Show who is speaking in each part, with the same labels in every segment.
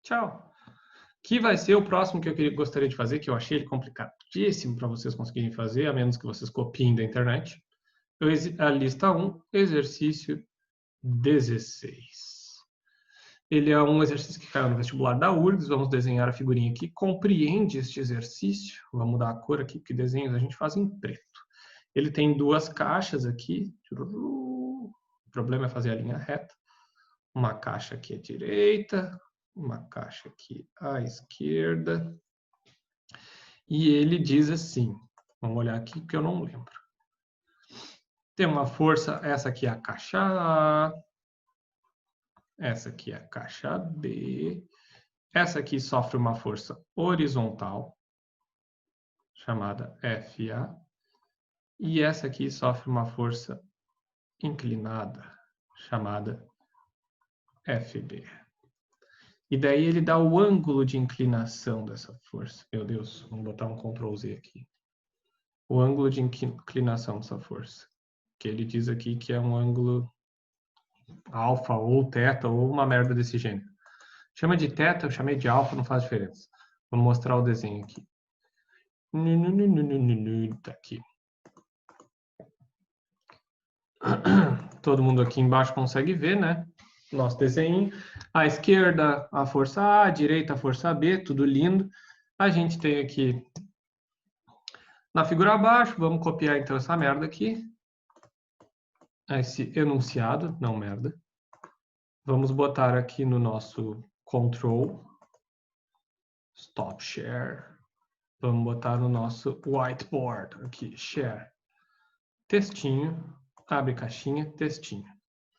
Speaker 1: Tchau. Que vai ser o próximo que eu gostaria de fazer, que eu achei ele complicadíssimo para vocês conseguirem fazer, a menos que vocês copiem da internet. A lista 1, exercício 16. Ele é um exercício que caiu no vestibular da URGS. Vamos desenhar a figurinha que compreende este exercício. Vou mudar a cor aqui, porque desenhos a gente faz em preto. Ele tem duas caixas aqui. O problema é fazer a linha reta. Uma caixa aqui à direita, uma caixa aqui à esquerda. E ele diz assim, vamos olhar aqui que eu não lembro. Tem uma força, essa aqui é a caixa A, essa aqui é a caixa B, essa aqui sofre uma força horizontal, chamada FA, e essa aqui sofre uma força inclinada, chamada FB. E daí ele dá o ângulo de inclinação dessa força. Meu Deus, vamos botar um Ctrl Z aqui. O ângulo de inclinação dessa força. Que ele diz aqui que é um ângulo alfa ou teta ou uma merda desse gênero. Chama de teta, eu chamei de alfa, não faz diferença. Vou mostrar o desenho aqui. Tá aqui. Todo mundo aqui embaixo consegue ver, né? Nosso desenho. À esquerda, a força A, à direita, a força B, tudo lindo. A gente tem aqui na figura abaixo, vamos copiar então essa merda aqui. Esse enunciado, não merda. Vamos botar aqui no nosso control, stop share. Vamos botar no nosso whiteboard aqui, share. Textinho, abre caixinha, textinho.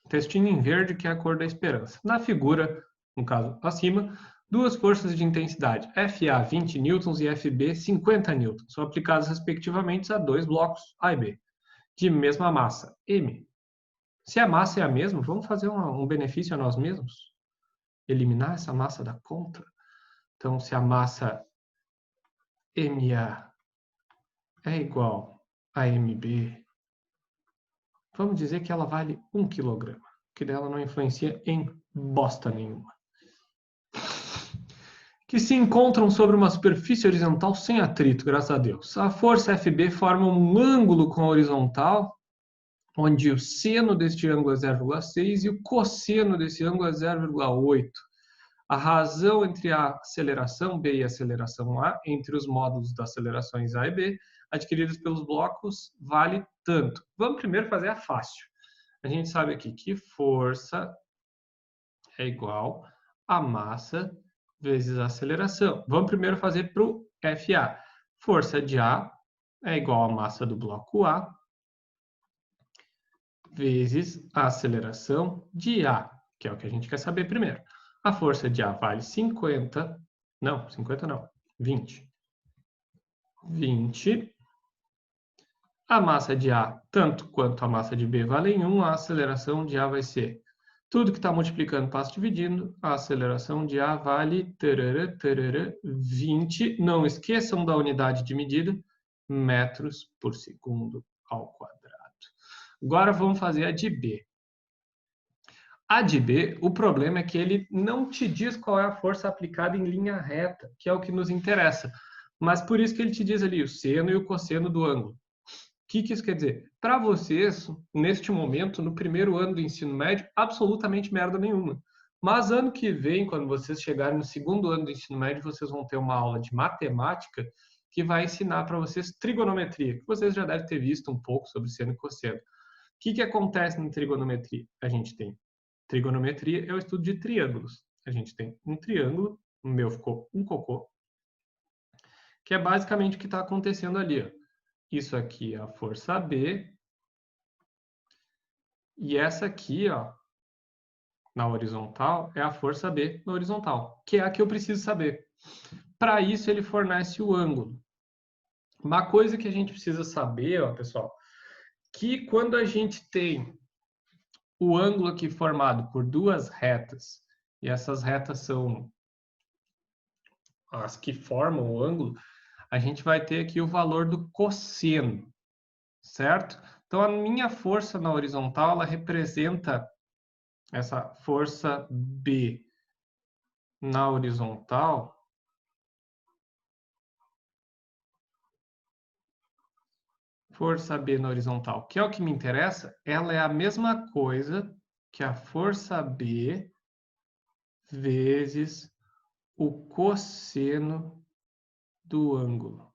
Speaker 1: Textinho em verde, que é a cor da esperança. Na figura, no caso acima, duas forças de intensidade, FA 20 newtons e FB 50 newtons, são aplicadas respectivamente a dois blocos A e B, de mesma massa, M. Se a massa é a mesma, vamos fazer um benefício a nós mesmos? Eliminar essa massa da conta? Então, se a massa MA é igual a MB, vamos dizer que ela vale 1 kg, que dela não influencia em bosta nenhuma. Que se encontram sobre uma superfície horizontal sem atrito, graças a Deus. A força FB forma um ângulo com a horizontal, onde o seno deste ângulo é 0,6 e o cosseno desse ângulo é 0,8. A razão entre a aceleração B e a aceleração A, entre os módulos das acelerações A e B, adquiridos pelos blocos, vale tanto. Vamos primeiro fazer a fácil. A gente sabe aqui que força é igual a massa vezes a aceleração. Vamos primeiro fazer para o FA. Força de A é igual a massa do bloco A vezes a aceleração de A, que é o que a gente quer saber primeiro. A força de A vale 50 não, 20. 20. A massa de A, tanto quanto a massa de B, vale 1. A aceleração de A vai ser tudo que está multiplicando passa dividindo. A aceleração de A vale 20. Não esqueçam da unidade de medida, metros por segundo ao quadrado. Agora vamos fazer a de B. A de B, o problema é que ele não te diz qual é a força aplicada em linha reta, que é o que nos interessa. Mas por isso que ele te diz ali o seno e o cosseno do ângulo. O que isso quer dizer? Para vocês, neste momento, no primeiro ano do ensino médio, absolutamente merda nenhuma. Mas ano que vem, quando vocês chegarem no segundo ano do ensino médio, vocês vão ter uma aula de matemática que vai ensinar para vocês trigonometria, que vocês já devem ter visto um pouco sobre seno e cosseno. O que acontece na trigonometria? A gente tem trigonometria, é o estudo de triângulos. A gente tem um triângulo, o meu ficou um cocô, que é basicamente o que está acontecendo ali, ó. Isso aqui é a força B. E essa aqui, ó, na horizontal, é a força B na horizontal, que é a que eu preciso saber. Para isso, ele fornece o ângulo. Uma coisa que a gente precisa saber, ó, pessoal, que quando a gente tem o ângulo aqui formado por duas retas, e essas retas são as que formam o ângulo, a gente vai ter aqui o valor do cosseno, certo? Então, a minha força na horizontal, ela representa essa força B na horizontal, força B na horizontal, que é o que me interessa, ela é a mesma coisa que a força B vezes o cosseno do ângulo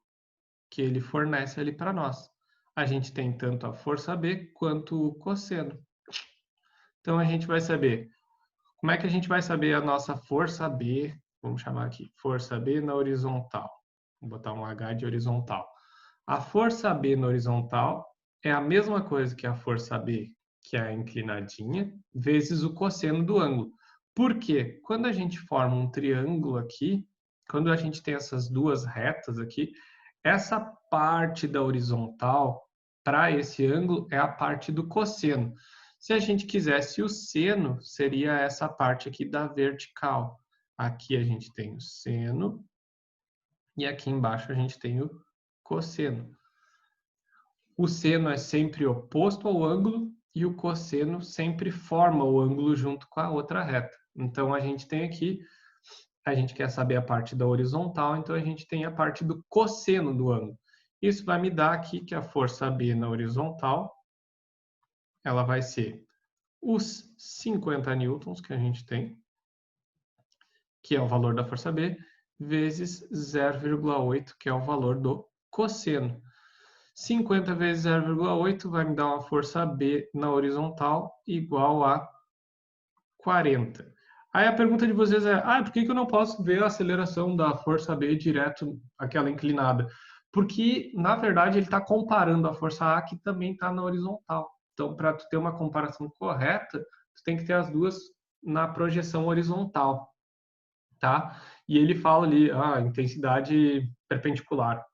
Speaker 1: que ele fornece ali para nós. A gente tem tanto a força B quanto o cosseno. Então, a gente vai saber. Como é que a gente vai saber a nossa força B? Vamos chamar aqui, força B na horizontal. Vou botar um H de horizontal. A força B na horizontal é a mesma coisa que a força B, que é a inclinadinha, vezes o cosseno do ângulo. Por quê? Quando a gente forma um triângulo aqui, quando a gente tem essas duas retas aqui, essa parte da horizontal para esse ângulo é a parte do cosseno. Se a gente quisesse o seno, seria essa parte aqui da vertical. Aqui a gente tem o seno e aqui embaixo a gente tem o cosseno. O seno é sempre oposto ao ângulo e o cosseno sempre forma o ângulo junto com a outra reta. Então, a gente tem aqui, a gente quer saber a parte da horizontal, então a gente tem a parte do cosseno do ângulo. Isso vai me dar aqui que a força B na horizontal, ela vai ser os 50 newtons que a gente tem, que é o valor da força B, vezes 0,8, que é o valor do cosseno. 50 vezes 0,8 vai me dar uma força B na horizontal igual a 40. Aí a pergunta de vocês é, por que eu não posso ver a aceleração da força B direto àquela inclinada? Porque, na verdade, ele está comparando a força A que também está na horizontal. Então, para tu ter uma comparação correta, tu tem que ter as duas na projeção horizontal, tá? E ele fala ali, intensidade perpendicular.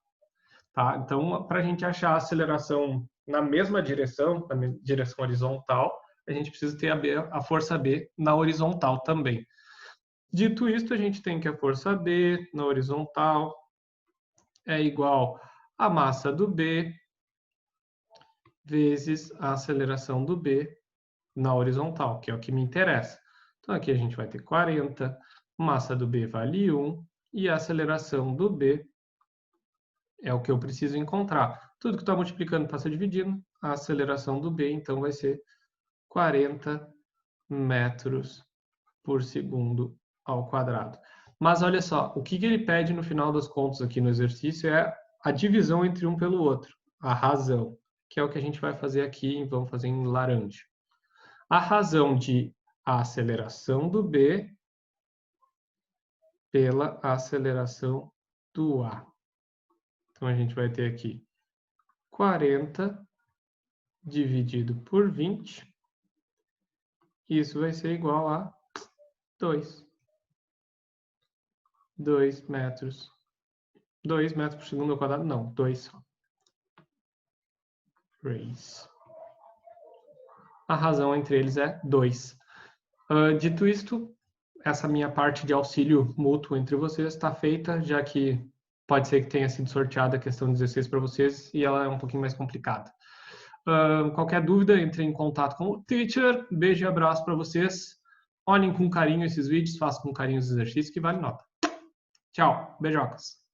Speaker 1: Tá? Então, para a gente achar a aceleração na mesma direção, na direção horizontal, a gente precisa ter a força B na horizontal também. Dito isto, a gente tem que a força B na horizontal é igual à massa do B vezes a aceleração do B na horizontal, que é o que me interessa. Então, aqui a gente vai ter 40, massa do B vale 1, e a aceleração do B é o que eu preciso encontrar. Tudo que está multiplicando passa dividindo. A aceleração do B, então, vai ser 40 metros por segundo ao quadrado. Mas olha só, o que ele pede no final das contas aqui no exercício é a divisão entre um pelo outro, a razão, que é o que a gente vai fazer aqui, vamos fazer em laranja. A razão de a aceleração do B pela aceleração do A. Então, a gente vai ter aqui 40 dividido por 20. Isso vai ser igual a 2. 2 metros. 2 metros por segundo ao quadrado? Não, 2 só. 3. A razão entre eles é 2. Dito isto, essa minha parte de auxílio mútuo entre vocês está feita, já que pode ser que tenha sido sorteada a questão 16 para vocês e ela é um pouquinho mais complicada. Qualquer dúvida, entre em contato com o teacher. Beijo e abraço para vocês. Olhem com carinho esses vídeos, façam com carinho os exercícios que vale nota. Tchau, beijocas.